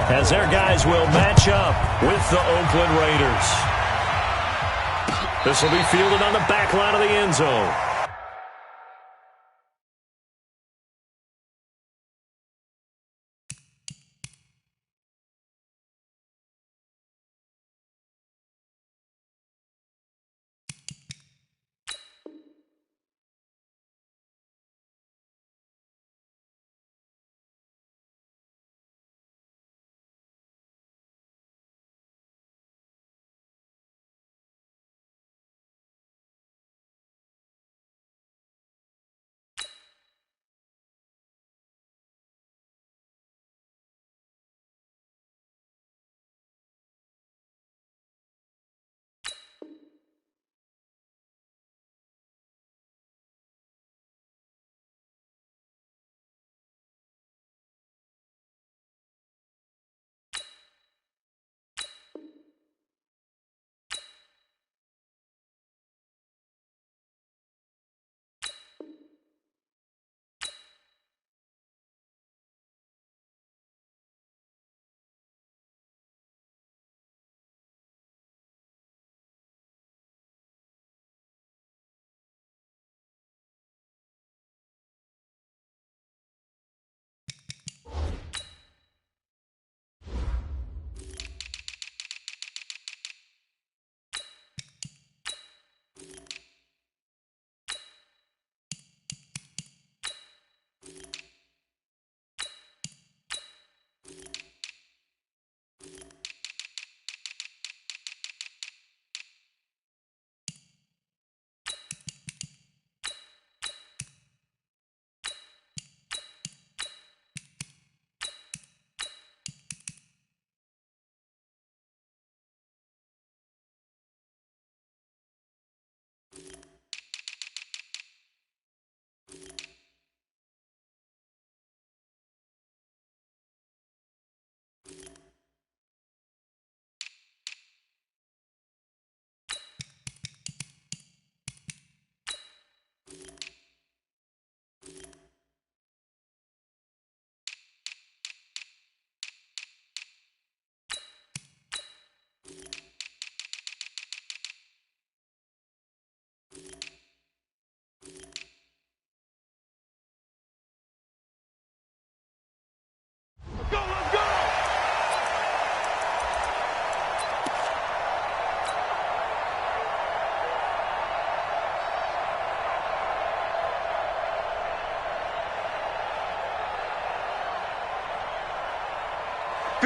as their guys will match up with the Oakland Raiders. This will be fielded on the back line of the end zone.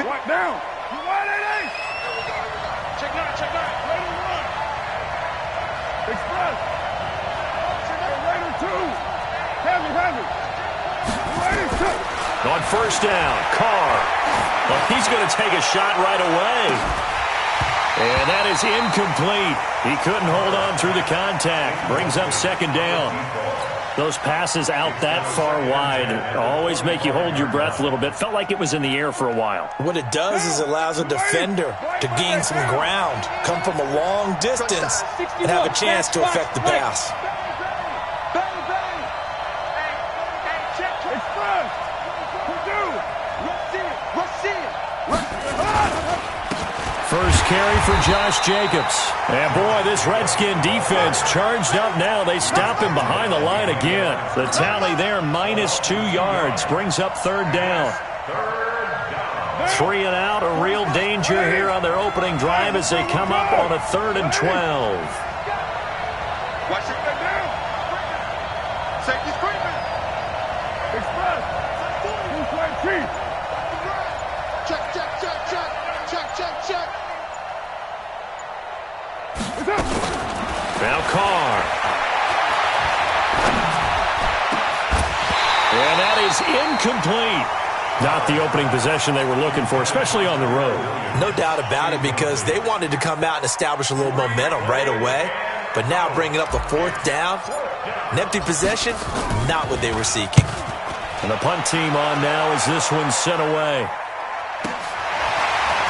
Right down. 188. Check nine. Raider 1. Express. Raider 2. Heavy. Raider 2. On first down, Carr. Well, he's going to take a shot right away. And that is incomplete. He couldn't hold on through the contact. Brings up second down. Those passes out that far wide always make you hold your breath a little bit. Felt like it was in the air for a while. What it does is it allows a defender to gain some ground, come from a long distance, and have a chance to affect the pass. First carry for Josh Jacobs. And boy, this Redskin defense charged up now. They stop him behind the line again. The tally there, -2 yards, brings up third down. 3 and out, a real danger here on their opening drive as they come up on a 3rd and 12. Watch it down. Safety screaming. Express. Check. Now Carr. And that is incomplete. Not the opening possession they were looking for, especially on the road. No doubt about it, because they wanted to come out and establish a little momentum right away. But now bringing up the 4th down, an empty possession, not what they were seeking. And the punt team on now as this one's sent away.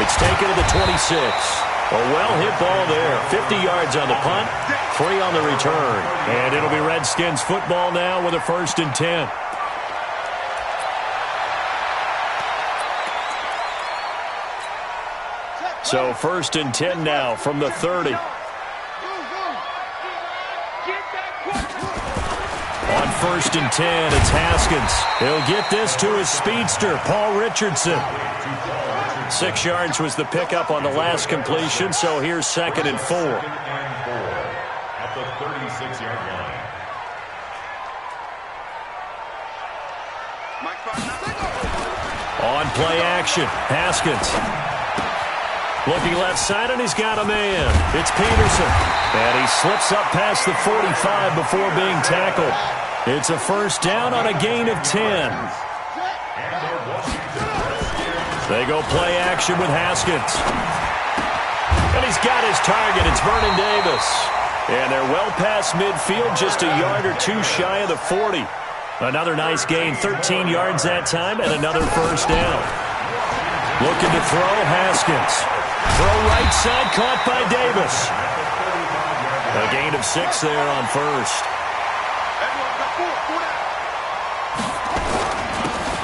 It's taken to the 26. A well-hit ball there. 50 yards on the punt, 3 on the return. And it'll be Redskins football now with a 1st and 10. So 1st and 10 now from the 30. On 1st and 10, it's Haskins. He'll get this to his speedster, Paul Richardson. 6 yards was the pickup on the last completion, so here's 2nd and 4. At the 36-yard line. On play action, Haskins. Looking left side, and he's got a man. It's Peterson. And he slips up past the 45 before being tackled. It's a 1st down on a gain of 10. They go play action with Haskins. And he's got his target. It's Vernon Davis. And they're well past midfield, just a yard or two shy of the 40. Another nice gain, 13 yards that time, and another 1st down. Looking to throw, Haskins. Throw right side, caught by Davis. A gain of 6 there on 1st.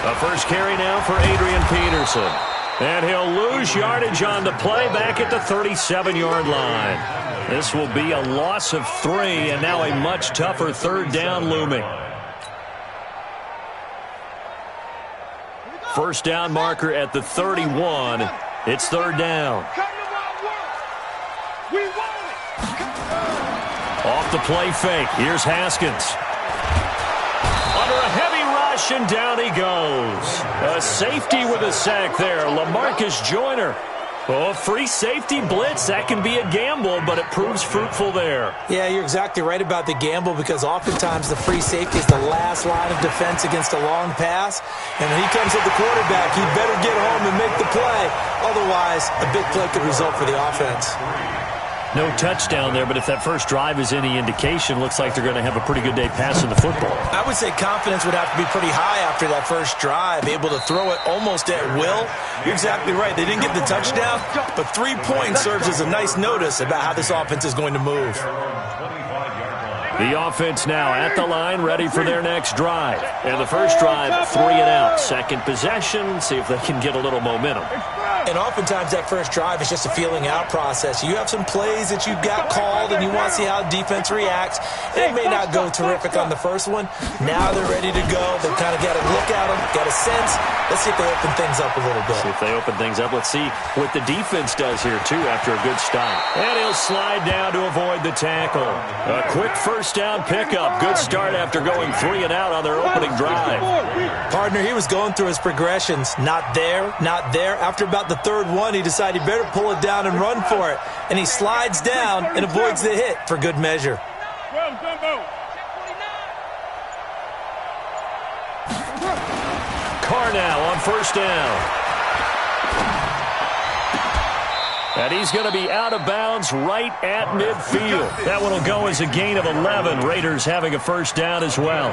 A 1st carry now for Adrian Peterson. And he'll lose yardage on the play back at the 37-yard line. This will be a loss of 3, and now a much tougher 3rd down looming. 1st down marker at the 31. It's 3rd down. Off the play fake. Here's Haskins. Under a heavy rush, and down he goes. A safety with a sack there. LaMarcus Joyner. Oh, free safety blitz. That can be a gamble, but it proves fruitful there. Yeah, you're exactly right about the gamble, because oftentimes the free safety is the last line of defense against a long pass. And when he comes at the quarterback, he better get home and make the play. Otherwise, a big play could result for the offense. No touchdown there, but if that first drive is any indication, looks like they're going to have a pretty good day passing the football. I would say confidence would have to be pretty high after that first drive, able to throw it almost at will. You're exactly right. They didn't get the touchdown, but 3 points serves as a nice notice about how this offense is going to move. The offense now at the line, ready for their next drive. And the first drive, 3 and out. Second possession, see if they can get a little momentum. And oftentimes that first drive is just a feeling out process. You have some plays that you've got called and you want to see how defense reacts. It may not go terrific on the first one. Now they're ready to go. They've kind of got a look at them, got a sense. Let's see if they open things up a little bit. See if they open things up. Let's see what the defense does here, too, after a good stop. And he'll slide down to avoid the tackle. A quick first down pickup. Good start after going 3 and out on their opening drive. Partner, he was going through his progressions. Not there, not there. After about the third one, he decided he better pull it down and run for it. And he slides down and avoids the hit for good measure. Carr now on first down. And he's going to be out of bounds right at midfield. That one will go as a gain of 11. Raiders having a first down as well.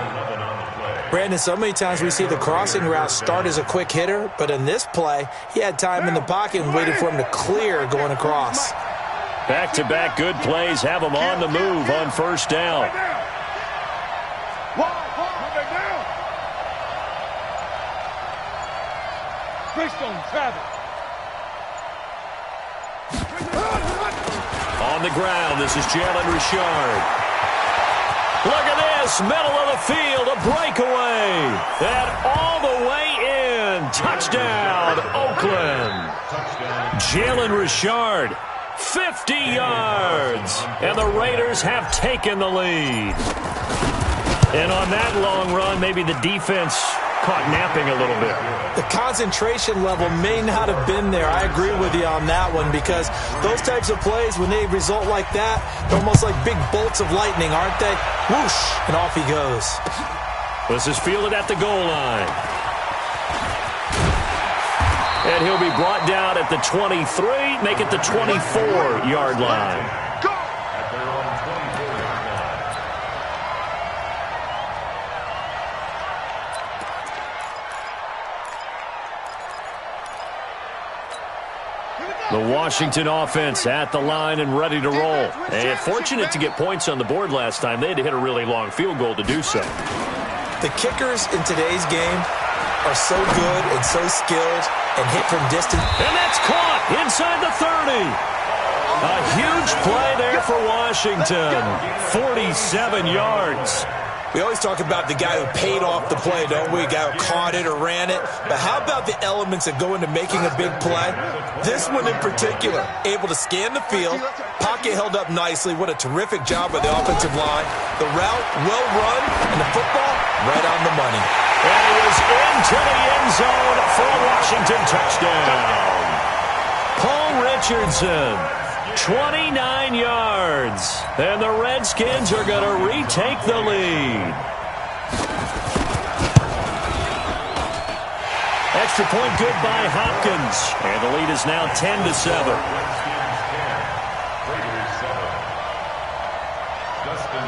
Brandon, so many times we see the crossing route start as a quick hitter, but in this play, he had time in the pocket and waited for him to clear going across. Back-to-back good plays have him on the move on first down. On the ground, this is Jalen Richard. Look at this, middle of the field, a breakaway. And all the way in. Touchdown, Oakland. Jalen Richard, 50 yards. And the Raiders have taken the lead. And on that long run, maybe the defense caught napping a little bit. The concentration level may not have been there. I agree with you on that one, because those types of plays, when they result like that, they're almost like big bolts of lightning, aren't they? Whoosh, and off he goes. This is fielded at the goal line. And he'll be brought down at the 23, make it the 24-yard line. The Washington offense at the line and ready to roll. And fortunate to get points on the board last time. They had to hit a really long field goal to do so. The kickers in today's game are so good and so skilled. and hit from distance. And that's caught inside the 30. A huge play there for Washington. 47 yards. We always talk about the guy who paid off the play, don't we? The guy who caught it or ran it. But how about the elements that go into making a big play? This one in particular, able to scan the field, pocket held up nicely. What a terrific job by the offensive line. The route, well run, and the football, right on the money. And he was into the end zone for a Washington touchdown. Paul Richardson, 29 yards. And the Redskins are going to retake the lead. Extra point good by Hopkins. And the lead is now 10-7.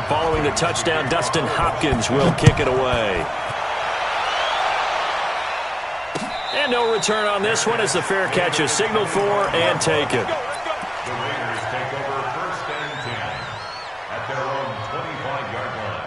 Following the touchdown, Dustin Hopkins will kick it away. And no return on this one as the fair catch is signaled for and taken. The Raiders take over 1st and 10 at their own 25-yard line.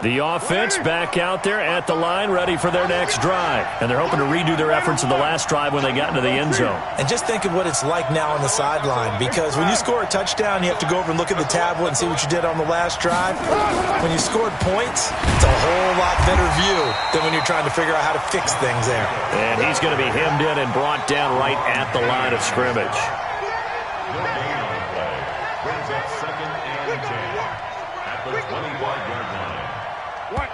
The offense back out there at the line, ready for their next drive. And they're hoping to redo their efforts in the last drive when they got into the end zone. And just think of what it's like now on the sideline, because when you score a touchdown, you have to go over and look at the tablet and see what you did on the last drive. When you scored points, it's a whole lot better view than when you're trying to figure out how to fix things there. And he's going to be hemmed in and brought down right at the line of scrimmage. No gain on the play. Brings up 2nd and 10 at the 25-yard line.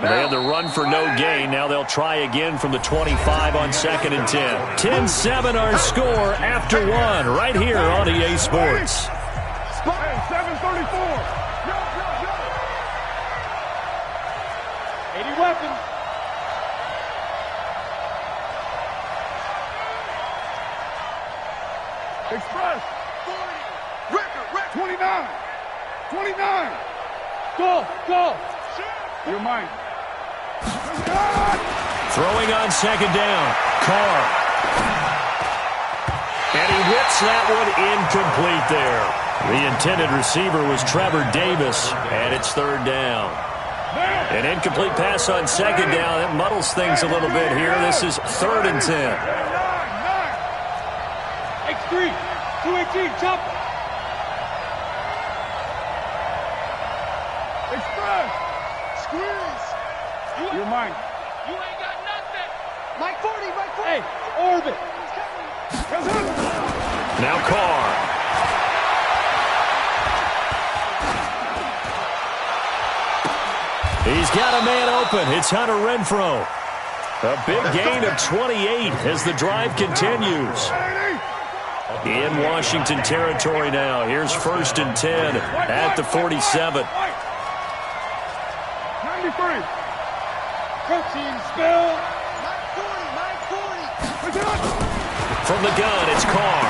They had the run for no gain. Now they'll try again from the 25 on 2nd and 10. 10-7 our score after one right here on EA Sports. 734. 80 weapons. Express. 29. 29. Go. You're mine. Throwing on 2nd down. Carr. And he whips that one incomplete there. The intended receiver was Trevor Davis, and it's 3rd down. An incomplete pass on 2nd down. It muddles things a little bit here. This is 3rd and 10. X3. 218. Chop. Express. Squeeze. You're mine. You ain't got nothing. Mike 40. Hey, orbit. Now Carr. He's got a man open. It's Hunter Renfrow. A big gain of 28 as the drive continues. In Washington territory now. Here's 1st and 10 at the 47. 93. Protein spill. From the gun, it's Carr.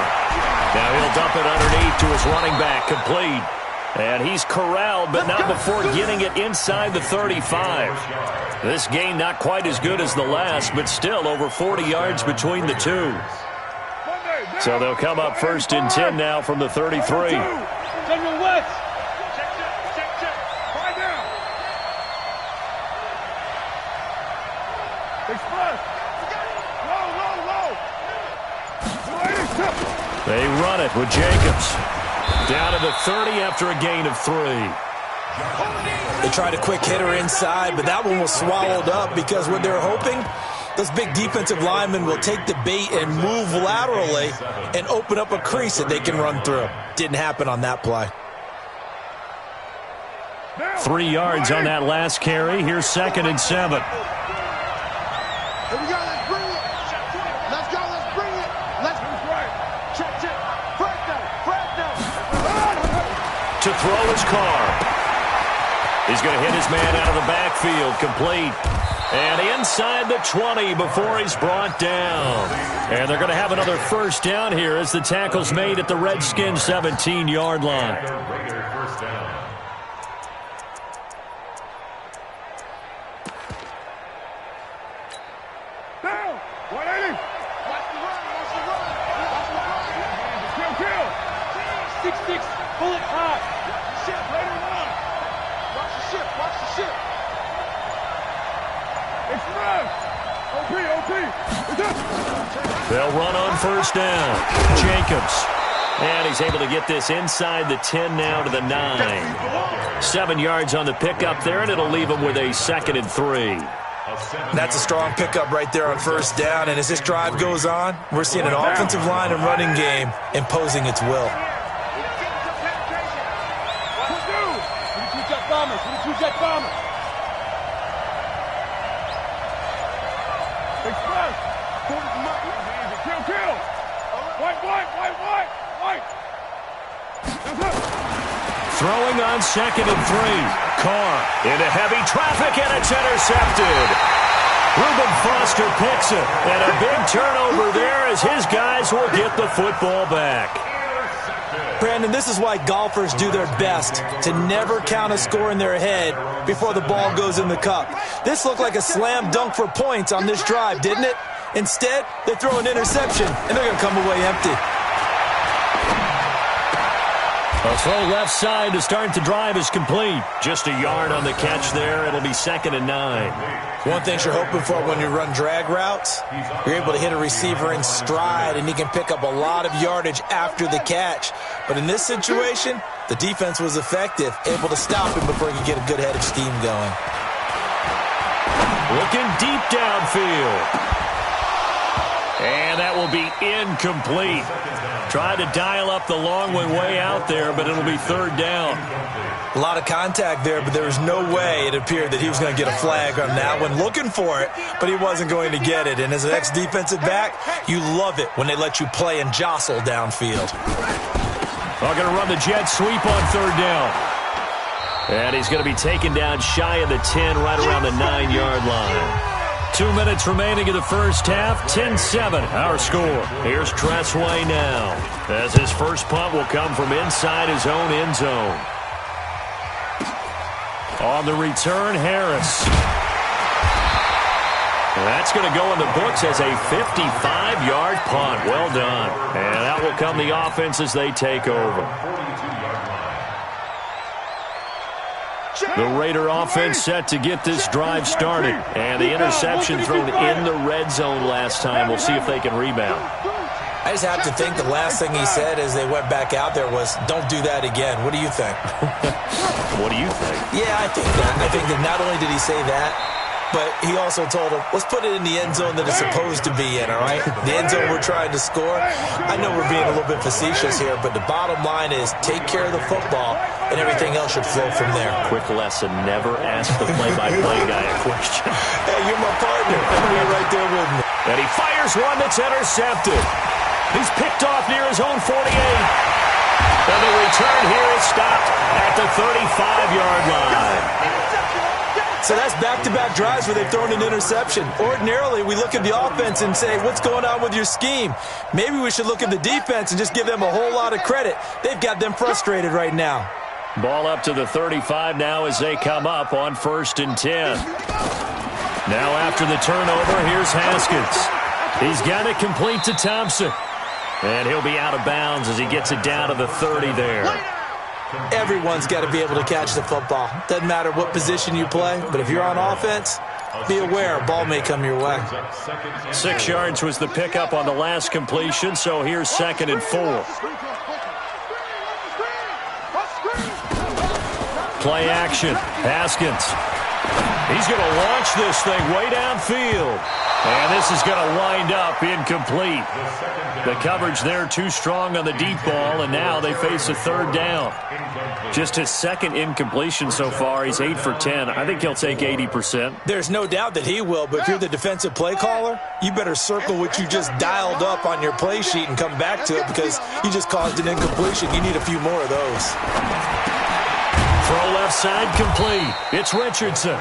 Now he'll dump it underneath to his running back, complete. And he's corralled, but not before getting it inside the 35. This gain not quite as good as the last, but still over 40 yards between the two. So they'll come up 1st and 10 now from the 33. General West. Check. Right down. Express. Low. They run it with Jacobs. Down to the 30 after a gain of 3. They tried a quick hitter inside, but that one was swallowed up because what they're hoping, those big defensive linemen will take the bait and move laterally and open up a crease that they can run through. Didn't happen on that play. 3 yards on that last carry. Here's 2nd and 7. Here we go, let's bring it. Let's go, let's bring it. Let's right. Check. To throw his Carr. He's going to hit his man out of the backfield, complete. And inside the 20 before he's brought down. And they're going to have another 1st down here as the tackle's made at the Redskins 17-yard line. Raider 1st down. Down. 180. Watch the run. Kill. 6-6. Pull it high. Ship. Later on. Watch the ship. Express. They'll run on first down. Jacobs. And he's able to get this inside the 10 now to the 9. 7 yards on the pickup there, and it'll leave him with a 2nd and 3. That's a strong pickup right there on first down, and as this drive goes on, we're seeing an offensive line and running game imposing its will. Throwing on 2nd and 3. Carr into heavy traffic, and it's intercepted. Reuben Foster picks it, and a big turnover there as his guys will get the football back. Brandon, this is why golfers do their best to never count a score in their head before the ball goes in the cup. This looked like a slam dunk for points on this drive, didn't it? Instead, they throw an interception, and they're going to come away empty. A throw left side to start the drive is complete. Just a yard on the catch there. It'll be 2nd and 9. One thing you're hoping for when you run drag routes, you're able to hit a receiver in stride, and he can pick up a lot of yardage after the catch. But in this situation, the defense was effective, able to stop him before he could get a good head of steam going. Looking deep downfield. And that will be incomplete. Tried to dial up the long way out there, but it'll be 3rd down. A lot of contact there, but there was no way it appeared that he was going to get a flag on that one. Looking for it, but he wasn't going to get it. And as an ex-defensive back, you love it when they let you play and jostle downfield. They're going to run the jet sweep on 3rd down. And he's going to be taken down shy of the 10, right around the 9-yard line. 2 minutes remaining in the first half. 10-7, our score. Here's Tressway now, as his first punt will come from inside his own end zone. On the return, Harris. That's going to go in the books as a 55-yard punt. Well done. And that will come the offense as they take over. The Raider offense set to get this drive started. And the interception thrown in the red zone last time. We'll see if they can rebound. I just have to think the last thing he said as they went back out there was, don't do that again. What do you think? What do you think? Yeah, I think that. I think that not only did he say that, but he also told him, let's put it in the end zone that it's supposed to be in, all right? The end zone we're trying to score. I know we're being a little bit facetious here, but the bottom line is take care of the football, and everything else should flow from there. Quick lesson, never ask the play-by-play guy a question. Hey, you're my partner. You're right there with me. And he fires one that's intercepted. He's picked off near his own 48. And the return here is stopped at the 35-yard line. So that's back-to-back drives where they've thrown an interception. Ordinarily, we look at the offense and say, what's going on with your scheme? Maybe we should look at the defense and just give them a whole lot of credit. They've got them frustrated right now. Ball up to the 35 now as they come up on 1st and 10. Now after the turnover, here's Haskins. He's got it complete to Thompson. And he'll be out of bounds as he gets it down to the 30 there. Everyone's got to be able to catch the football. Doesn't matter what position you play, but if you're on offense, be aware a ball may come your way. 6 yards was the pickup on the last completion, so here's 2nd and 4. Play action. Haskins. He's going to launch this thing way downfield. And this is going to wind up incomplete. The coverage there too strong on the deep ball, and now they face a 3rd down. Just his 2nd incompletion so far. He's 8 for 10. I think he'll take 80%. There's no doubt that he will, but if you're the defensive play caller, you better circle what you just dialed up on your play sheet and come back to it because you just caused an incompletion. You need a few more of those. Throw left side complete. It's Richardson.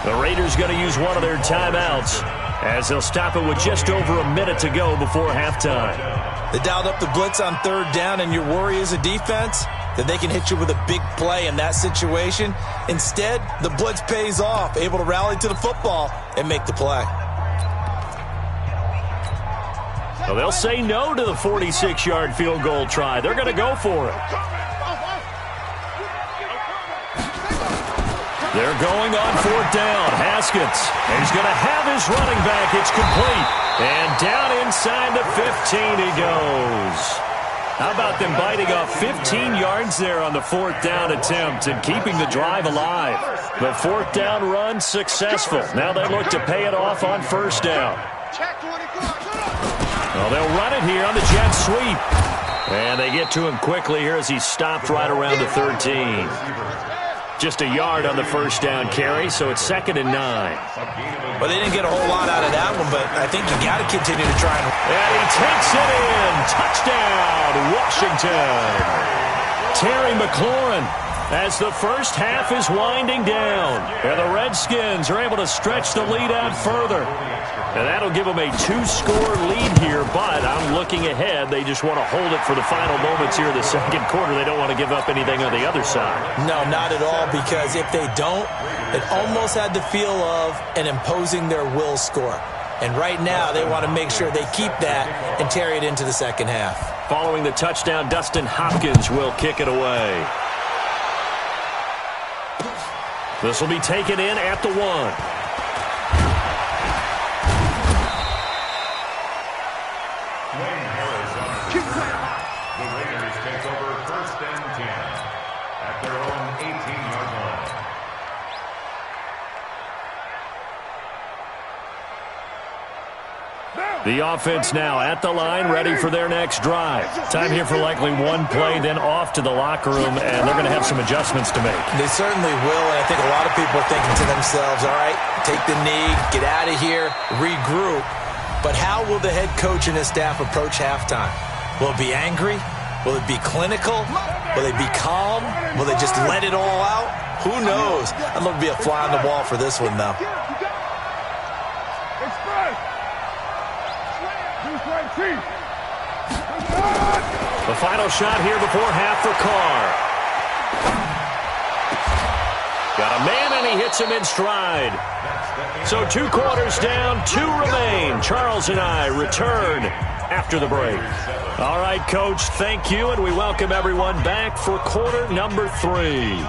The Raiders going to use one of their timeouts as they'll stop it with just over a minute to go before halftime. They dialed up the blitz on 3rd down, and your worry as a defense that they can hit you with a big play in that situation. Instead, the blitz pays off, able to rally to the football and make the play. Well, they'll say no to the 46-yard field goal try. They're going to go for it. They're going on 4th down. Haskins. And he's going to have his running back. It's complete. And down inside the 15 he goes. How about them biting off 15 yards there on the 4th down attempt and keeping the drive alive? The 4th down run successful. Now they look to pay it off on 1st down. Well, they'll run it here on the jet sweep. And they get to him quickly here as he's stopped right around the 13. Just a yard on the 1st down carry, so it's 2nd and 9. Well, they didn't get a whole lot out of that one, but I think you got to continue to try and he takes it in. Touchdown, Washington. Terry McLaurin as the first half is winding down. And the Redskins are able to stretch the lead out further. And that'll give them a 2-score lead here, but I'm looking ahead. They just want to hold it for the final moments here in the 2nd quarter. They don't want to give up anything on the other side. No, not at all, because if they don't, it almost had the feel of an imposing their will score. And right now, they want to make sure they keep that and carry it into the 2nd half. Following the touchdown, Dustin Hopkins will kick it away. This will be taken in at the 1. The Raiders take over 1st and 10 at their own 18-yard line. The offense now at the line, ready for their next drive. Time here for likely one play, then off to the locker room, and they're going to have some adjustments to make. They certainly will, and I think a lot of people are thinking to themselves, all right, take the knee, get out of here, regroup. But how will the head coach and his staff approach halftime? Will it be angry? Will it be clinical? Will they be calm? Will they just let it all out? Who knows? I'd love to be a fly on the wall for this one, though. The final shot here before half for Carr. Got a man, and he hits him in stride. So 2 quarters down, 2 remain. Charles and I return after the break. All right, Coach, thank you, and we welcome everyone back for quarter number 3.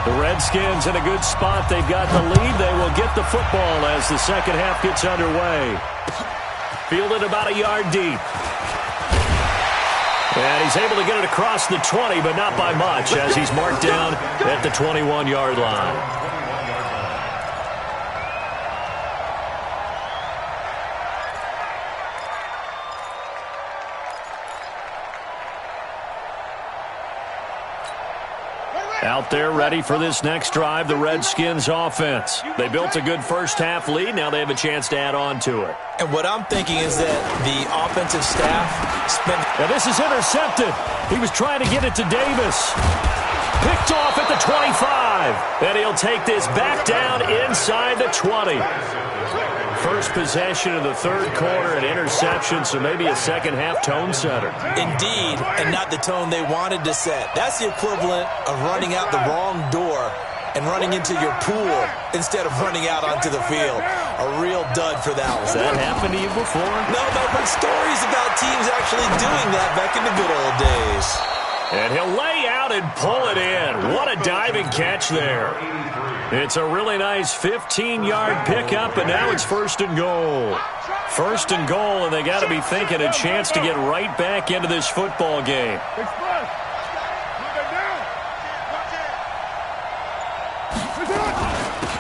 The Redskins in a good spot. They've got the lead. They will get the football as the 2nd half gets underway. Fielded about a yard deep. And he's able to get it across the 20, but not by much, as he's marked down at the 21-yard line. Out there ready for this next drive, the Redskins offense. They built a good first half lead. Now they have a chance to add on to it. And what I'm thinking is that the offensive staff spent... Now this is intercepted. He was trying to get it to Davis. Picked off at the 25. And he'll take this back down inside the 20. First possession of the 3rd quarter, an interception, so maybe a 2nd half tone setter. Indeed, and not the tone they wanted to set. That's the equivalent of running out the wrong door and running into your pool instead of running out onto the field. A real dud for that one. Has that happened to you before? No, but stories about teams actually doing that back in the good old days. And he'll lay out and pull it in. What a diving catch there. It's a really nice 15-yard pickup, and now it's 1st and goal. 1st and goal, and they got to be thinking a chance to get right back into this football game.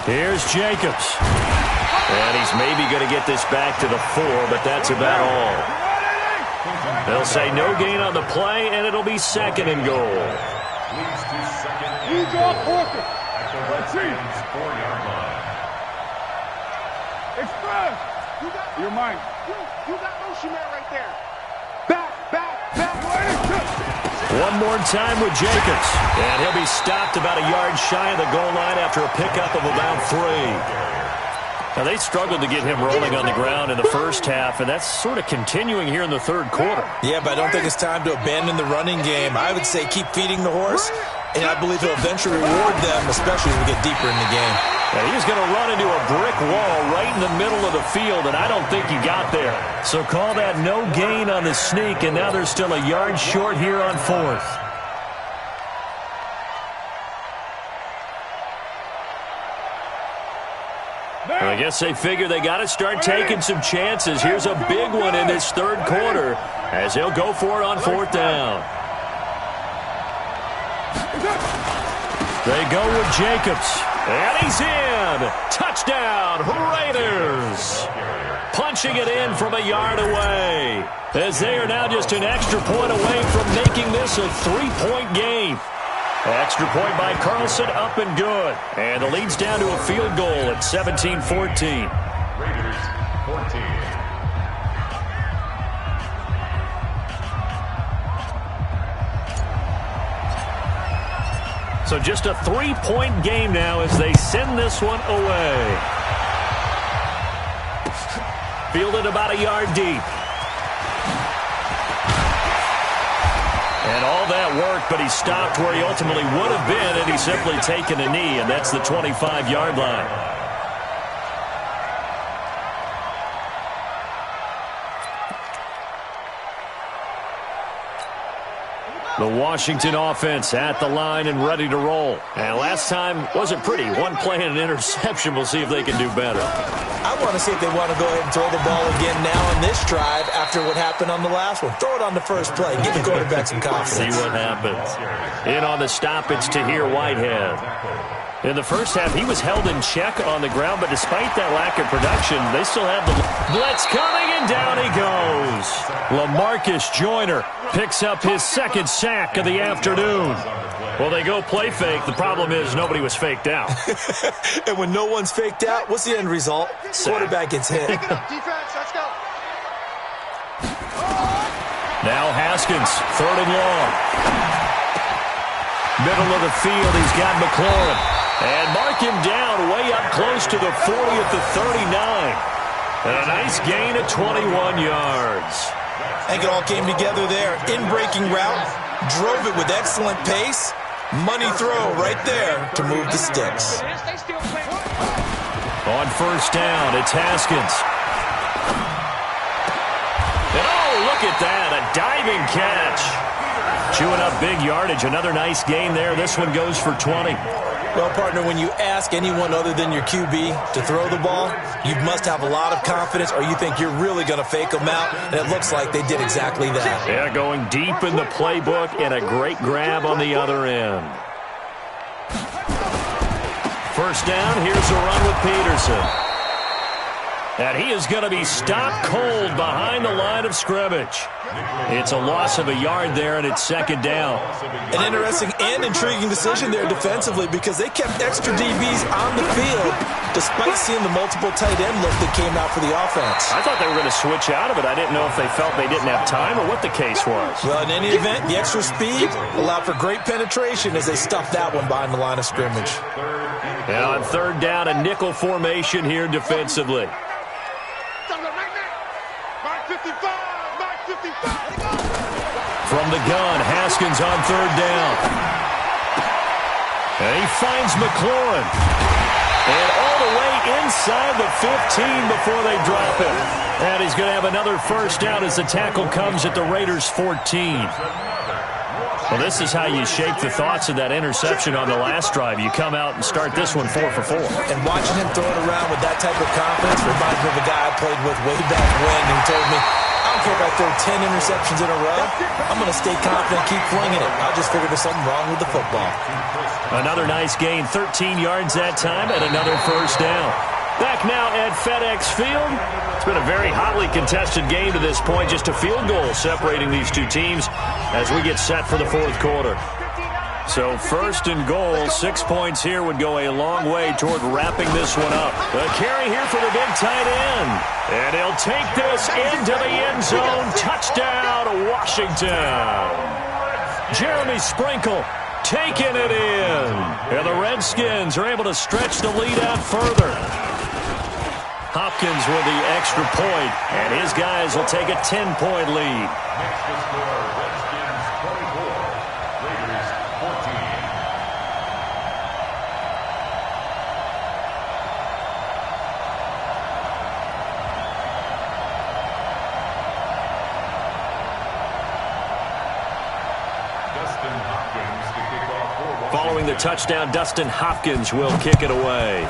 Here's Jacobs. And he's maybe going to get this back to the 4, but that's about all. They'll say no gain on the play, and it'll be 2nd and goal. Leads to 2nd and goal at the Redskins 4-yard line. Express! You're mine. You got motion there right there. Back. One more time with Jacobs. And he'll be stopped about a yard shy of the goal line after a pickup of about 3. Now, they struggled to get him rolling on the ground in the first half, and that's sort of continuing here in the 3rd quarter. Yeah, but I don't think it's time to abandon the running game. I would say keep feeding the horse And I believe he'll eventually reward them, especially as we get deeper in the game. And he's going to run into a brick wall right in the middle of the field, and I don't think he got there. So call that no gain on the sneak, and now they're still a yard short here on 4th. I guess they figure they got to start taking some chances. Here's a big one in this 3rd quarter as they'll go for it on 4th down. They go with Jacobs. And he's in. Touchdown, Raiders. Punching it in from a yard away. As they are now just an extra point away from making this a 3-point game. Extra point by Carlson, up and good. And the lead's down to a field goal at 17-14. Raiders 14. So just a 3-point game now as they send this one away. Fielded about a yard deep. And all that work, but he stopped where he ultimately would have been had he simply taken a knee, and that's the 25-yard line. The Washington offense at the line and ready to roll. And last time wasn't pretty. One play and an interception. We'll see if they can do better. I want to see if they want to go ahead and throw the ball again now on this drive after what happened on the last one. Throw it on the first play. Give the quarterback some confidence. See what happens. In on the stoppage to here, Whitehead. In the first half, he was held in check on the ground, but despite that lack of production, they still have the blitz coming, and down he goes. LaMarcus Joyner picks up his 2nd sack of the afternoon. Well, they go play fake. The problem is nobody was faked out. And when no one's faked out, what's the end result? Quarterback gets hit. Defense, let's go. Now Haskins, 3rd and long. Middle of the field, he's got McLaurin. And mark him down way up close to the 40 at the 39. And a nice gain of 21 yards. I think it all came together there. In-breaking route, drove it with excellent pace. Money throw right there to move the sticks. On 1st down, it's Haskins. And oh, look at that, a diving catch. Chewing up big yardage, another nice gain there. This one goes for 20. Well, partner, when you ask anyone other than your QB to throw the ball, you must have a lot of confidence, or you think you're really going to fake them out, and it looks like they did exactly that. Yeah, going deep in the playbook and a great grab on the other end. 1st down, here's a run with Peterson. And he is going to be stopped cold behind the line of scrimmage. It's a loss of a yard there, and it's 2nd down. An interesting and intriguing decision there defensively because they kept extra DBs on the field despite seeing the multiple tight end look that came out for the offense. I thought they were going to switch out of it. I didn't know if they felt they didn't have time or what the case was. Well, in any event, the extra speed allowed for great penetration as they stuffed that one behind the line of scrimmage. And on 3rd down, a nickel formation here defensively. From the gun, Haskins on 3rd down. And he finds McLaurin. And all the way inside the 15 before they drop him. And he's going to have another 1st down as the tackle comes at the Raiders' 14. Well, this is how you shape the thoughts of that interception on the last drive. You come out and start this one 4 for 4. And watching him throw it around with that type of confidence reminds me of a guy I played with way back when who told me, I don't care if I throw 10 interceptions in a row. I'm going to stay confident, keep flinging it. I just figured there's something wrong with the football. Another nice gain, 13 yards that time, and another 1st down. Back now at FedEx Field. It's been a very hotly contested game to this point. Just a field goal separating these two teams as we get set for the 4th quarter. So 1st and goal, 6 points here would go a long way toward wrapping this one up. The carry here for the big tight end. And he'll take this into the end zone. Touchdown, Washington. Jeremy Sprinkle taking it in. And the Redskins are able to stretch the lead out further. Hopkins with the extra point, and his guys will take a 10-point lead. Next to score, Redskins 24, Raiders 14. throwing the touchdown. Dustin Hopkins will kick it away.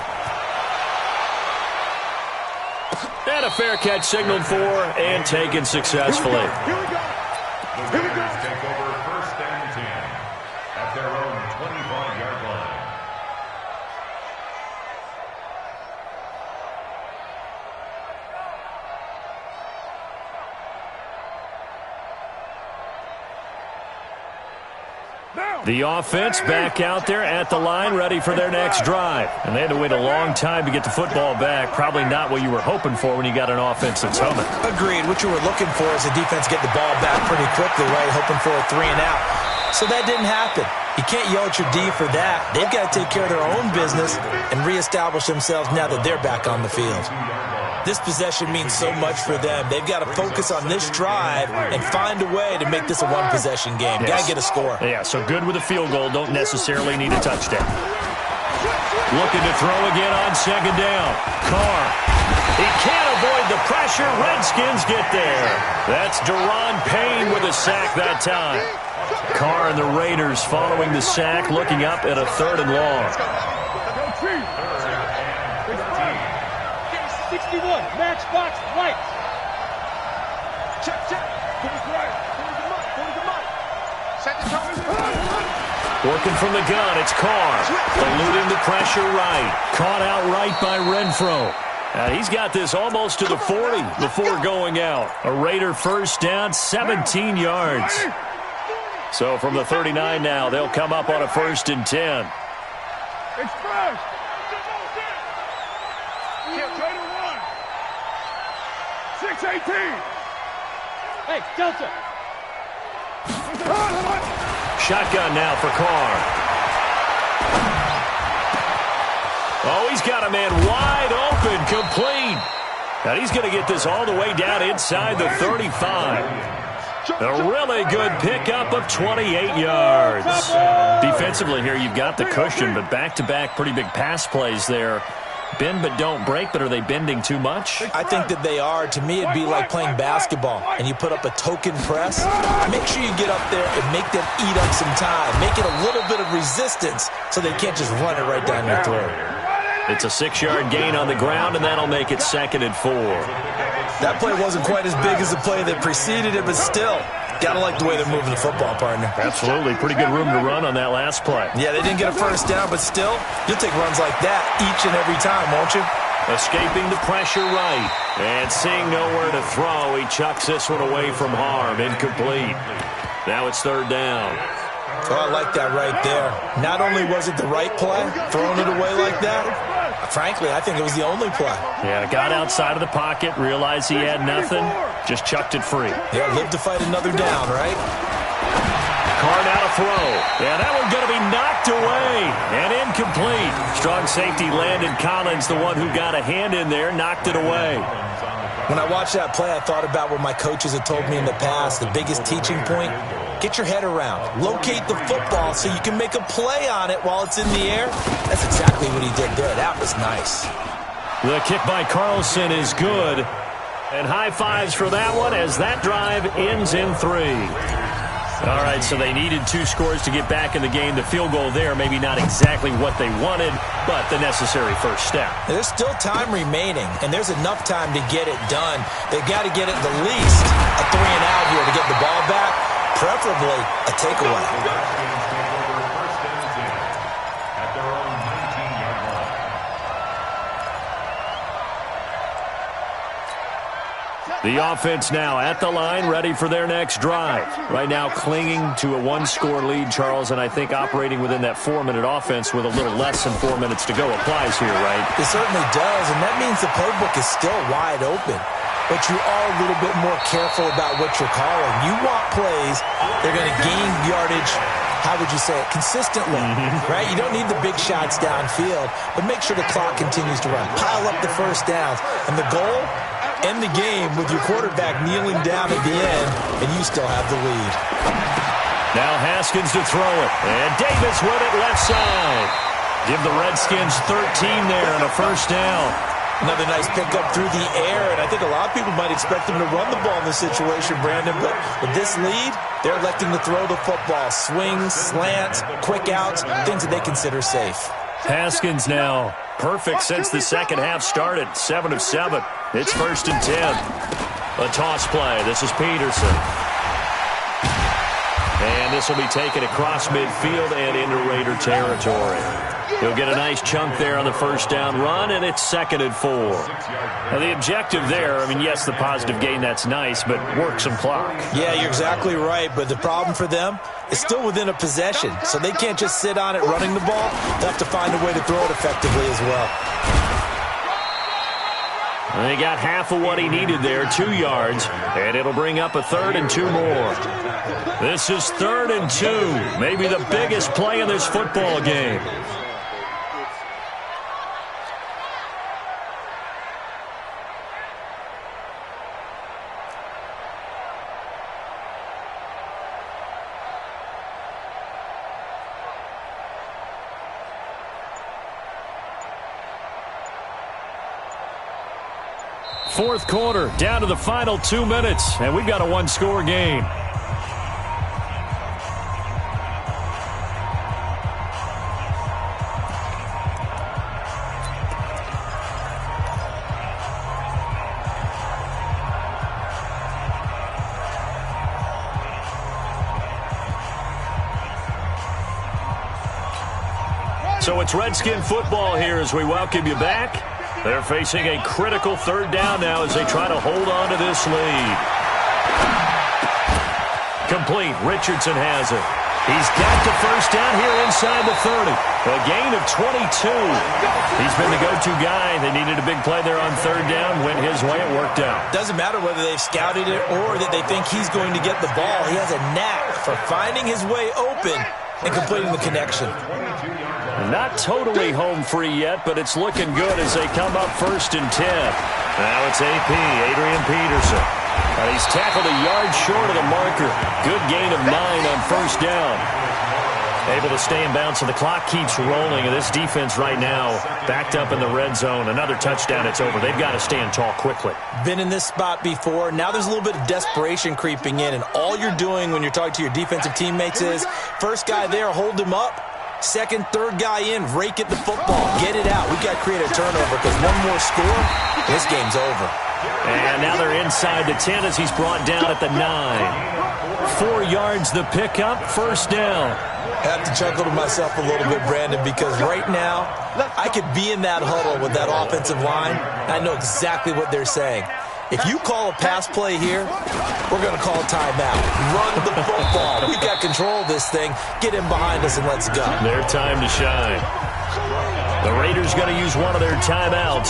And a fair catch signaled for and taken successfully. The Raiders take over 1st and 10 at their own 25-yard line. The offense back out there at the line, ready for their next drive. And they had to wait a long time to get the football back. Probably not what you were hoping for when you got an offense that's humming. Agreed. What you were looking for is a defense get the ball back pretty quickly, right? Hoping for a 3 and out. So that didn't happen. You can't yell at your D for that. They've got to take care of their own business and reestablish themselves now that they're back on the field. This possession means so much for them. They've got to focus on this drive and find a way to make this a one-possession game. Yes. Got to get a score. Yeah, so good with a field goal. Don't necessarily need a touchdown. Looking to throw again on 2nd down. Carr. He can't avoid the pressure. Redskins get there. That's Daron Payne with a sack that time. Carr and the Raiders following the sack, looking up at a 3rd and long. 61, matchbox, right. Check. Set the tone. Working from the gun, it's Carr. Eluding the pressure right. Caught out right by Renfro. He's got this almost to the 40 before going out. A Raider 1st down, 17 yards. So from the 39 now, they'll come up on a 1st and 10. Express. Try to run. 6-18. Hey, Delta. Shotgun now for Carr. Oh, he's got a man wide open, complete. Now he's going to get this all the way down inside the 35. A really good pickup of 28 yards. Defensively here, you've got the cushion, but back-to-back pretty big pass plays there. Bend but don't break, but are they bending too much? I think that they are. To me, it'd be like playing basketball, and you put up a token press. Make sure you get up there and make them eat up some time. Make it a little bit of resistance so they can't just run it right down your throat. It's a 6-yard gain on the ground, and that'll make it 2nd and 4. That play wasn't quite as big as the play that preceded it, but still, gotta like the way they're moving the football, partner. Absolutely. Pretty good room to run on that last play. Yeah, they didn't get a 1st down, but still, you'll take runs like that each and every time, won't you? Escaping the pressure right. And seeing nowhere to throw, he chucks this one away from harm. Incomplete. Now it's 3rd down. Oh, I like that right there. Not only was it the right play, throwing it away like that, frankly, I think it was the only play. Yeah, got outside of the pocket, realized he had nothing, just chucked it free. Yeah, live to fight another down, right? Carr now to throw. Yeah, that one's going to be knocked away and incomplete. Strong safety Landon Collins, the one who got a hand in there, knocked it away. When I watched that play, I thought about what my coaches had told me in the past. The biggest teaching point, get your head around. Locate the football so you can make a play on it while it's in the air. That's exactly what he did there. That was nice. The kick by Carlson is good. And high fives for that one as that drive ends in 3. All right, so they needed 2 scores to get back in the game. The field goal there, maybe not exactly what they wanted, but the necessary first step. There's still time remaining, and there's enough time to get it done. They've got to get it the least a 3 and out here to get the ball back, preferably a takeaway. The offense now at the line, ready for their next drive. Right now clinging to a 1-score lead, Charles, and I think operating within that 4-minute offense with a little less than 4 minutes to go applies here, right? It certainly does, and that means the playbook is still wide open. But you are a little bit more careful about what you're calling. You want plays, they're going to gain yardage, how would you say it, consistently, right? You don't need the big shots downfield, but make sure the clock continues to run. Pile up the first downs, and the goal, end the game with your quarterback kneeling down at the end, and you still have the lead. Now Haskins to throw it, and Davis with it left side. Give the Redskins 13 there and a 1st down. Another nice pickup through the air, and I think a lot of people might expect them to run the ball in this situation, Brandon, but with this lead, they're electing to throw the football. Swings, slants, quick outs, things that they consider safe. Haskins now perfect since the second half started. 7 of 7. It's 1st and 10. A toss play. This is Peterson. And this will be taken across midfield and into Raider territory. He'll get a nice chunk there on the first down run, and it's 2nd and 4. Now, the objective there, I mean, yes, the positive gain, that's nice, but work some clock. Yeah, you're exactly right, but the problem for them is still within a possession, so they can't just sit on it running the ball. They have to find a way to throw it effectively as well. And they got half of what he needed there, 2 yards, and it'll bring up a 3rd and 2 more. This is 3rd and 2, maybe the biggest play in this football game. Fourth quarter, down to the final 2 minutes, and we've got a one-score game. So it's Redskin football here as we welcome you back. They're facing a critical 3rd down now as they try to hold on to this lead. Complete. Richardson has it. He's got the first down here inside the 30. A gain of 22. He's been the go-to guy. They needed a big play there on 3rd down. Went his way. It worked out. Doesn't matter whether they've scouted it or that they think he's going to get the ball. He has a knack for finding his way open and completing the connection. Not totally home free yet, but it's looking good as they come up 1st and 10. Now it's AP, Adrian Peterson. And he's tackled a yard short of the marker. Good gain of 9 on 1st down. Able to stay in bounds, so the clock keeps rolling. And this defense right now backed up in the red zone. Another touchdown, it's over. They've got to stand tall quickly. Been in this spot before. Now there's a little bit of desperation creeping in. And all you're doing when you're talking to your defensive teammates is, first guy there, hold him up. Second, third guy in, rake at the football. Get it out. We've got to create a turnover because one more score, this game's over. And now they're inside the 10 as he's brought down at the 9. 4 yards the pickup, 1st down. I have to chuckle to myself a little bit, Brandon, because right now I could be in that huddle with that offensive line. I know exactly what they're saying. If you call a pass play here, we're going to call a timeout. Run the football. We've got control of this thing. Get in behind us and let's go. Their time to shine. The Raiders going to use one of their timeouts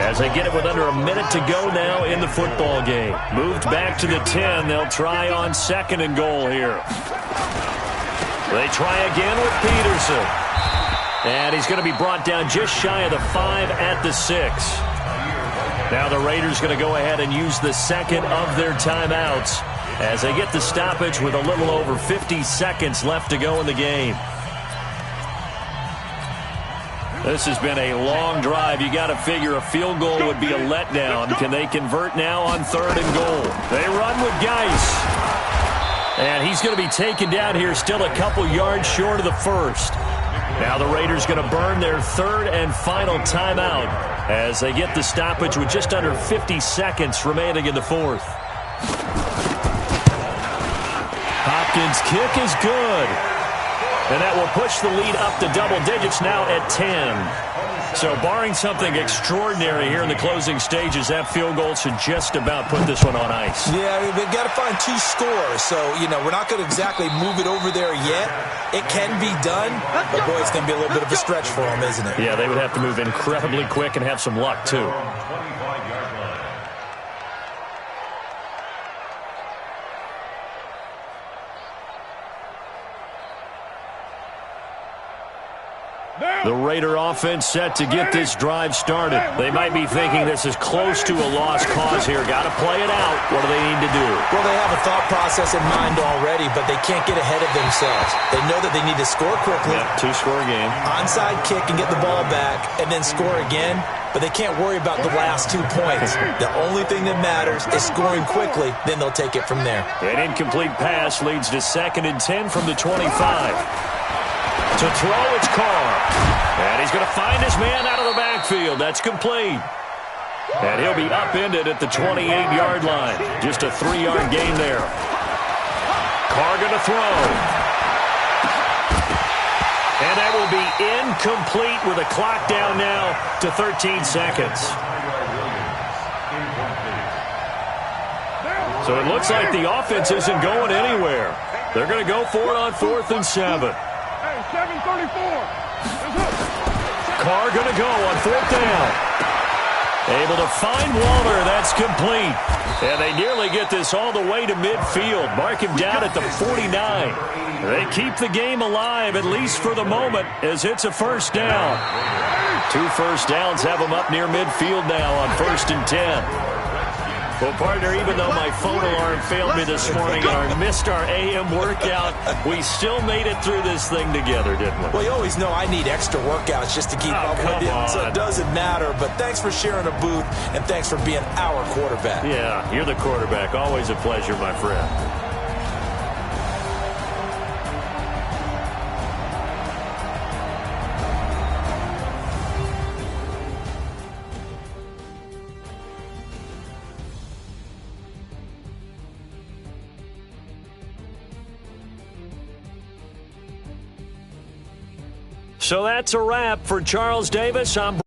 as they get it with under a minute to go now in the football game. Moved back to the 10. They'll try on 2nd and goal here. They try again with Peterson. And he's going to be brought down just shy of the 5 at the 6. Now the Raiders going to go ahead and use the 2nd of their timeouts as they get the stoppage with a little over 50 seconds left to go in the game. This has been a long drive. You got to figure a field goal would be a letdown. Can they convert now on 3rd and goal? They run with Geis. And he's going to be taken down here, still a couple yards short of the 1st. Now the Raiders going to burn their 3rd and final timeout as they get the stoppage with just under 50 seconds remaining in the 4th. Hopkins' kick is good. And that will push the lead up to double digits now at 10. So barring something extraordinary here in the closing stages, that field goal should just about put this one on ice. Yeah, they've got to find 2 scores. So, we're not going to exactly move it over there yet. It can be done, but boy, it's going to be a little bit of a stretch for them, isn't it? Yeah, they would have to move incredibly quick and have some luck, too. The Raider offense set to get this drive started. They might be thinking this is close to a lost cause here. Got to play it out. What do they need to do? Well, they have a thought process in mind already, but they can't get ahead of themselves. They know that they need to score quickly. Yep, two-score game. Onside kick and get the ball back, and then score again. But they can't worry about the last 2 points. The only thing that matters is scoring quickly. Then they'll take it from there. An incomplete pass leads to 2nd and 10 from the 25. To throw, it's Carr. And he's going to find his man out of the backfield. That's complete. And he'll be upended at the 28-yard line. Just a 3-yard gain there. Carr going to throw. And that will be incomplete with a clock down now to 13 seconds. So it looks like the offense isn't going anywhere. They're going to go for it on 4th and 7. Hey, 7:34. Carr going to go on 4th down. Able to find Waller. That's complete. And they nearly get this all the way to midfield. Mark him down at the 49. They keep the game alive, at least for the moment, as it's a 1st down. 2 first downs have them up near midfield now on 1st and 10. Well, partner, even though my phone alarm failed me this morning and I missed our AM workout, we still made it through this thing together, didn't we? Well, you always know I need extra workouts just to keep up with you, so it doesn't matter. But thanks for sharing a booth, and thanks for being our quarterback. Yeah, you're the quarterback. Always a pleasure, my friend. So that's a wrap for Charles Davis. I'm